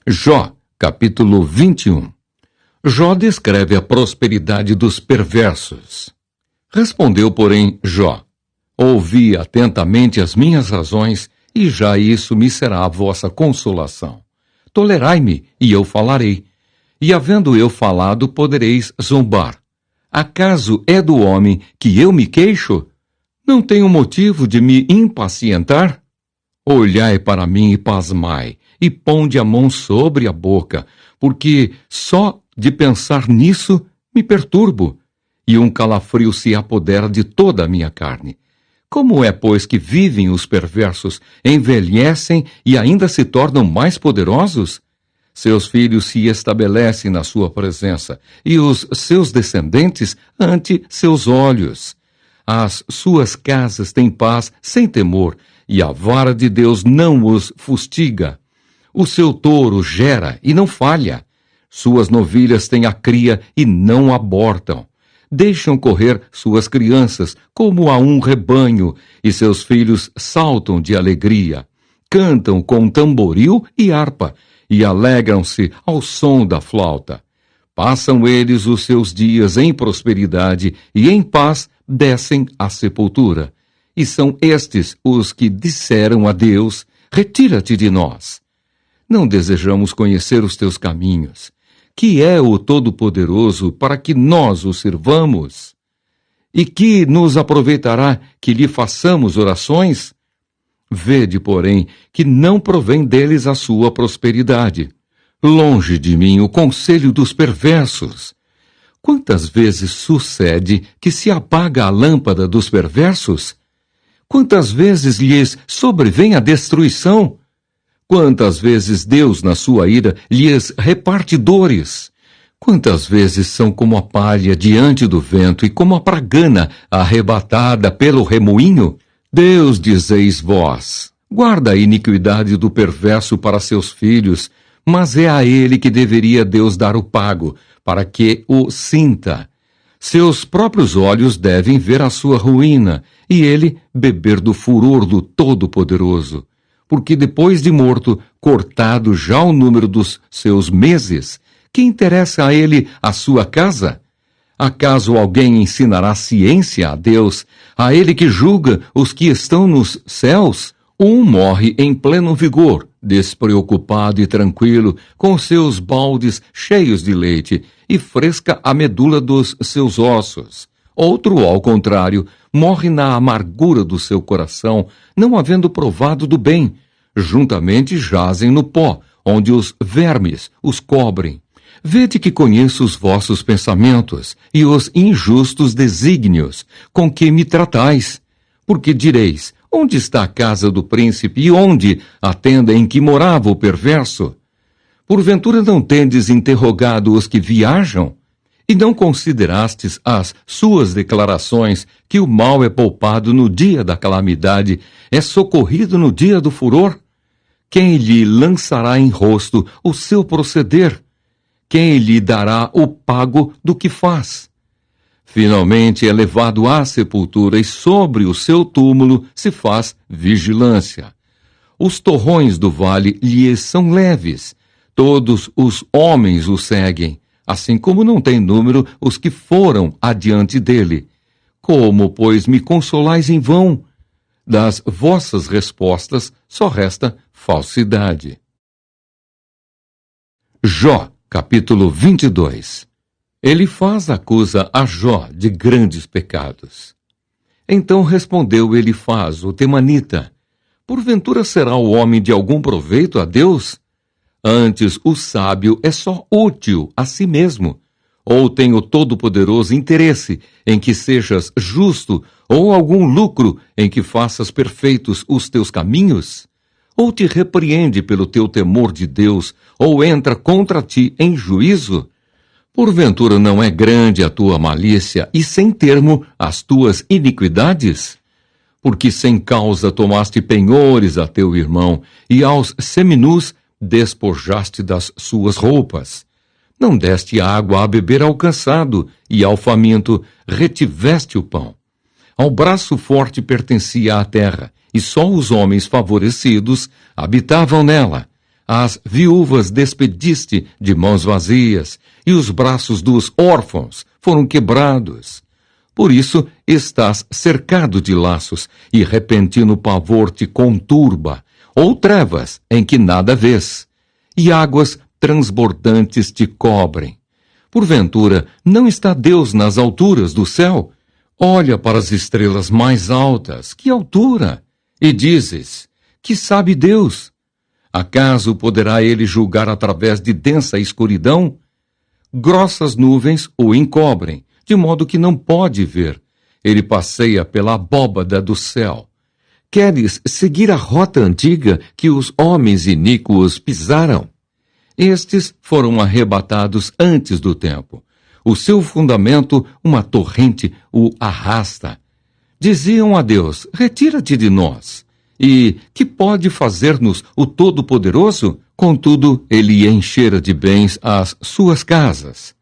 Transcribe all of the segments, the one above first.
Jó, capítulo 21. Jó descreve a prosperidade dos perversos. Respondeu, porém, Jó: ouvi atentamente as minhas razões, e já isso me será a vossa consolação. Tolerai-me, e eu falarei. E havendo eu falado, podereis zombar. Acaso é do homem que eu me queixo? Não tenho motivo de me impacientar? Olhai para mim e pasmai, e ponde a mão sobre a boca, porque só de pensar nisso me perturbo, e um calafrio se apodera de toda a minha carne. Como é, pois, que vivem os perversos, envelhecem e ainda se tornam mais poderosos? Seus filhos se estabelecem na sua presença, e os seus descendentes ante seus olhos. As suas casas têm paz sem temor, e a vara de Deus não os fustiga. O seu touro gera e não falha. Suas novilhas têm a cria e não abortam. Deixam correr suas crianças como a um rebanho, e seus filhos saltam de alegria. Cantam com tamboril e harpa, e alegram-se ao som da flauta. Passam eles os seus dias em prosperidade, e em paz descem à sepultura. E são estes os que disseram a Deus: retira-te de nós. Não desejamos conhecer os teus caminhos. Que é o Todo-Poderoso para que nós o sirvamos? E que nos aproveitará que lhe façamos orações? Vede, porém, que não provém deles a sua prosperidade. Longe de mim o conselho dos perversos. Quantas vezes sucede que se apaga a lâmpada dos perversos? Quantas vezes lhes sobrevém a destruição? Quantas vezes Deus, na sua ira, lhes reparte dores? Quantas vezes são como a palha diante do vento e como a pragana arrebatada pelo remoinho? Deus, dizeis vós, guarda a iniquidade do perverso para seus filhos, mas é a ele que deveria Deus dar o pago, para que o sinta. Seus próprios olhos devem ver a sua ruína, e ele beber do furor do Todo-Poderoso. Porque depois de morto, cortado já o número dos seus meses, que interessa a ele a sua casa? Acaso alguém ensinará ciência a Deus, a ele que julga os que estão nos céus? Um morre em pleno vigor, despreocupado e tranquilo, com seus baldes cheios de leite, e fresca a medula dos seus ossos. Outro, ao contrário, morre na amargura do seu coração, não havendo provado do bem. Juntamente jazem no pó, onde os vermes os cobrem. Vede que conheço os vossos pensamentos e os injustos desígnios com que me tratais. Porque direis: onde está a casa do príncipe e onde a tenda em que morava o perverso? Porventura não tendes interrogado os que viajam? E não considerastes as suas declarações, que o mal é poupado no dia da calamidade, é socorrido no dia do furor? Quem lhe lançará em rosto o seu proceder? Quem lhe dará o pago do que faz? Finalmente é levado à sepultura, e sobre o seu túmulo se faz vigilância. Os torrões do vale lhe são leves, todos os homens o seguem, assim como não tem número os que foram adiante dele. Como, pois, me consolais em vão? Das vossas respostas só resta falsidade. Jó, capítulo 22. Elifaz acusa a Jó de grandes pecados. Então respondeu Elifaz, o temanita: porventura será o homem de algum proveito a Deus? Antes, o sábio é só útil a si mesmo. Ou tem o Todo-Poderoso interesse em que sejas justo, ou algum lucro em que faças perfeitos os teus caminhos? Ou te repreende pelo teu temor de Deus, ou entra contra ti em juízo? Porventura não é grande a tua malícia e sem termo as tuas iniquidades? Porque sem causa tomaste penhores a teu irmão, e aos seminus despojaste das suas roupas. Não deste água a beber ao cansado, e ao faminto retiveste o pão. Ao braço forte pertencia a terra, e só os homens favorecidos habitavam nela. As viúvas despediste de mãos vazias, e os braços dos órfãos foram quebrados. Por isso estás cercado de laços, e repentino pavor te conturba, ou trevas em que nada vês, e águas transbordantes te cobrem. Porventura, não está Deus nas alturas do céu? Olha para as estrelas mais altas, que altura! E dizes, que sabe Deus? Acaso poderá ele julgar através de densa escuridão? Grossas nuvens o encobrem, de modo que não pode ver. Ele passeia pela abóbada do céu. Queres seguir a rota antiga que os homens iníquos pisaram? Estes foram arrebatados antes do tempo. O seu fundamento, uma torrente, o arrasta. Diziam a Deus, retira-te de nós. E que pode fazer-nos o Todo-Poderoso? Contudo, ele enchera de bens as suas casas.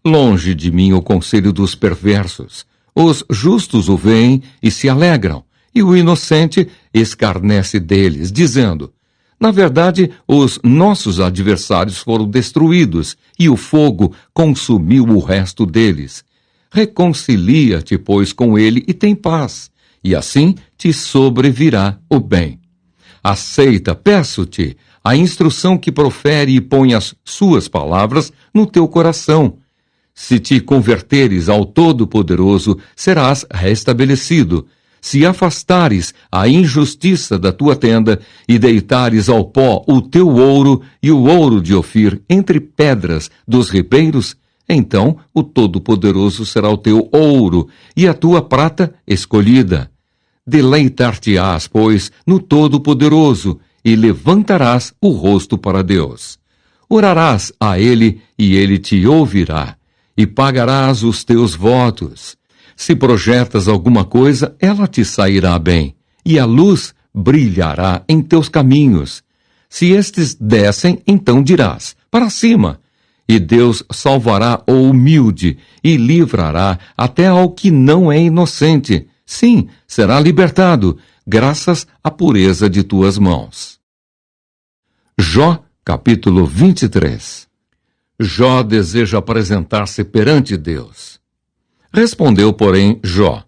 Longe de mim o conselho dos perversos. Os justos o veem e se alegram, e o inocente escarnece deles, dizendo, na verdade, os nossos adversários foram destruídos, e o fogo consumiu o resto deles. Reconcilia-te, pois, com ele e tem paz, e assim te sobrevirá o bem. Aceita, peço-te, a instrução que profere e põe as suas palavras no teu coração. Se te converteres ao Todo-Poderoso, serás restabelecido. Se afastares a injustiça da tua tenda e deitares ao pó o teu ouro e o ouro de Ofir entre pedras dos ribeiros, então o Todo-Poderoso será o teu ouro e a tua prata escolhida. Deleitar-te-ás, pois, no Todo-Poderoso e levantarás o rosto para Deus. Orarás a ele e ele te ouvirá e pagarás os teus votos. Se projetas alguma coisa, ela te sairá bem, e a luz brilhará em teus caminhos. Se estes descem, então dirás, para cima. E Deus salvará o humilde, e livrará até ao que não é inocente. Sim, será libertado, graças à pureza de tuas mãos. Jó, capítulo 23. Jó deseja apresentar-se perante Deus. Respondeu, porém, Jó,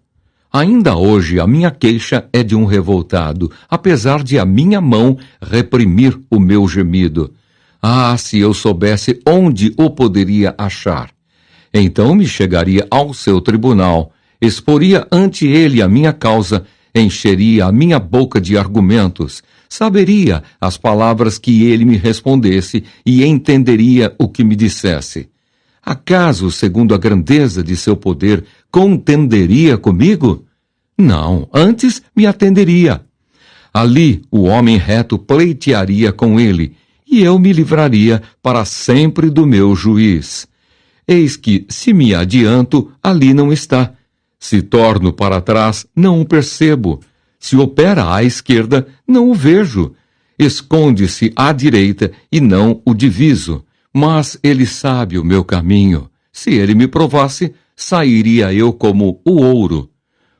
ainda hoje a minha queixa é de um revoltado, apesar de a minha mão reprimir o meu gemido. Ah, se eu soubesse onde o poderia achar! Então me chegaria ao seu tribunal, exporia ante ele a minha causa, encheria a minha boca de argumentos, saberia as palavras que ele me respondesse e entenderia o que me dissesse. Acaso, segundo a grandeza de seu poder, contenderia comigo? Não, antes me atenderia. Ali o homem reto pleitearia com ele, e eu me livraria para sempre do meu juiz. Eis que, se me adianto, ali não está. Se torno para trás, não o percebo. Se opera à esquerda, não o vejo. Esconde-se à direita e não o diviso. Mas ele sabe o meu caminho. Se ele me provasse, sairia eu como o ouro.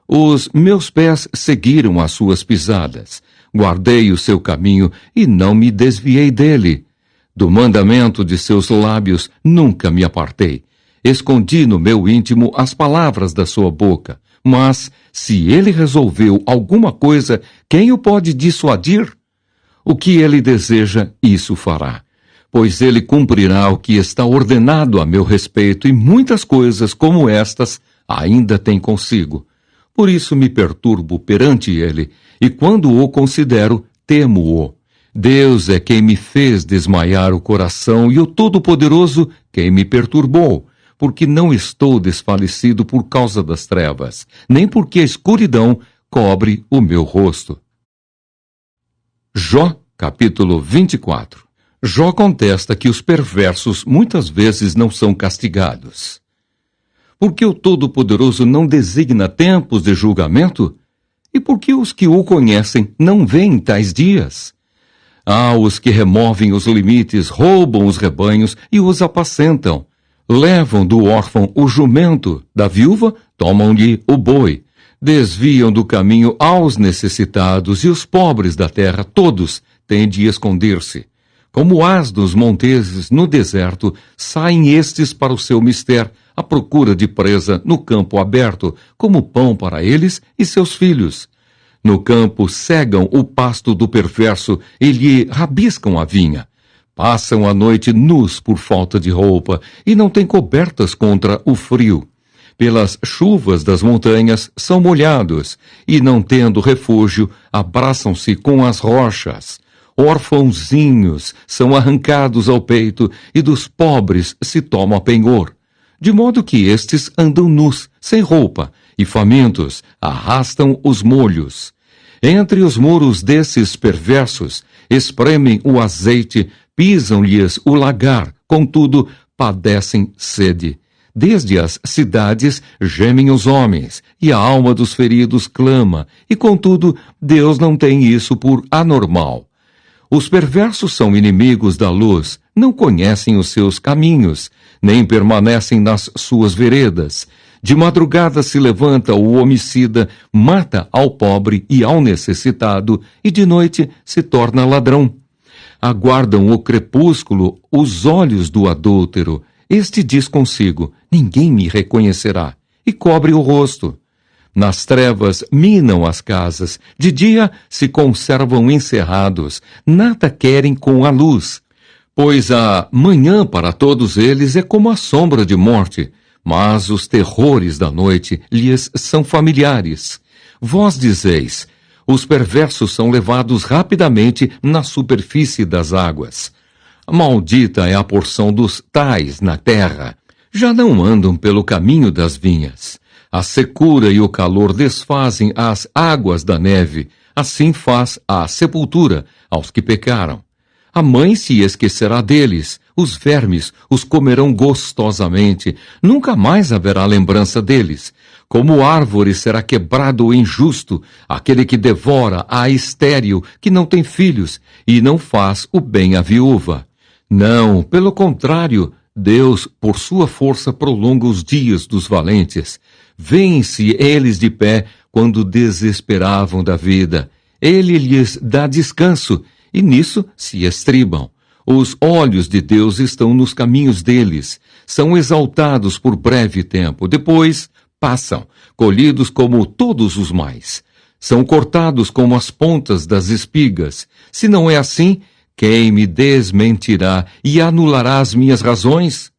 Os meus pés seguiram as suas pisadas. Guardei o seu caminho e não me desviei dele. Do mandamento de seus lábios nunca me apartei. Escondi no meu íntimo as palavras da sua boca. Mas, se ele resolveu alguma coisa, quem o pode dissuadir? O que ele deseja, isso fará. Pois ele cumprirá o que está ordenado a meu respeito, e muitas coisas como estas ainda tem consigo. Por isso me perturbo perante ele, e quando o considero, temo-o. Deus é quem me fez desmaiar o coração, e o Todo-Poderoso quem me perturbou, porque não estou desfalecido por causa das trevas, nem porque a escuridão cobre o meu rosto. Jó, capítulo 24. Jó contesta que os perversos muitas vezes não são castigados. Porque o Todo-Poderoso não designa tempos de julgamento? E por que os que o conhecem não veem tais dias? Há os que removem os limites, roubam os rebanhos e os apacentam. Levam do órfão o jumento, da viúva tomam-lhe o boi. Desviam do caminho aos necessitados, e os pobres da terra, todos, têm de esconder-se. Como asnos monteses no deserto, saem estes para o seu mister, à procura de presa no campo aberto, como pão para eles e seus filhos. No campo cegam o pasto do perverso e lhe rabiscam a vinha. Passam a noite nus por falta de roupa e não têm cobertas contra o frio. Pelas chuvas das montanhas são molhados e, não tendo refúgio, abraçam-se com as rochas. Órfãozinhos são arrancados ao peito e dos pobres se toma penhor. De modo que estes andam nus, sem roupa, e famintos arrastam os molhos. Entre os muros desses perversos, espremem o azeite, pisam-lhes o lagar, contudo, padecem sede. Desde as cidades gemem os homens, e a alma dos feridos clama, e contudo, Deus não tem isso por anormal. Os perversos são inimigos da luz, não conhecem os seus caminhos, nem permanecem nas suas veredas. De madrugada se levanta o homicida, mata ao pobre e ao necessitado, e de noite se torna ladrão. Aguardam o crepúsculo os olhos do adúltero. Este diz consigo, ninguém me reconhecerá, e cobre o rosto. Nas trevas minam as casas, de dia se conservam encerrados, nada querem com a luz. Pois a manhã para todos eles é como a sombra de morte, mas os terrores da noite lhes são familiares. Vós dizeis, os perversos são levados rapidamente na superfície das águas. Maldita é a porção dos tais na terra. Já não andam pelo caminho das vinhas. A secura e o calor desfazem as águas da neve. Assim faz a sepultura aos que pecaram. A mãe se esquecerá deles. Os vermes os comerão gostosamente. Nunca mais haverá lembrança deles. Como árvore será quebrado o injusto, aquele que devora a estéril, que não tem filhos, e não faz o bem à viúva. Não, pelo contrário, Deus, por sua força, prolonga os dias dos valentes. Vêem-se eles de pé quando desesperavam da vida. Ele lhes dá descanso, e nisso se estribam. Os olhos de Deus estão nos caminhos deles. São exaltados por breve tempo. Depois passam, colhidos como todos os mais. São cortados como as pontas das espigas. Se não é assim, quem me desmentirá e anulará as minhas razões?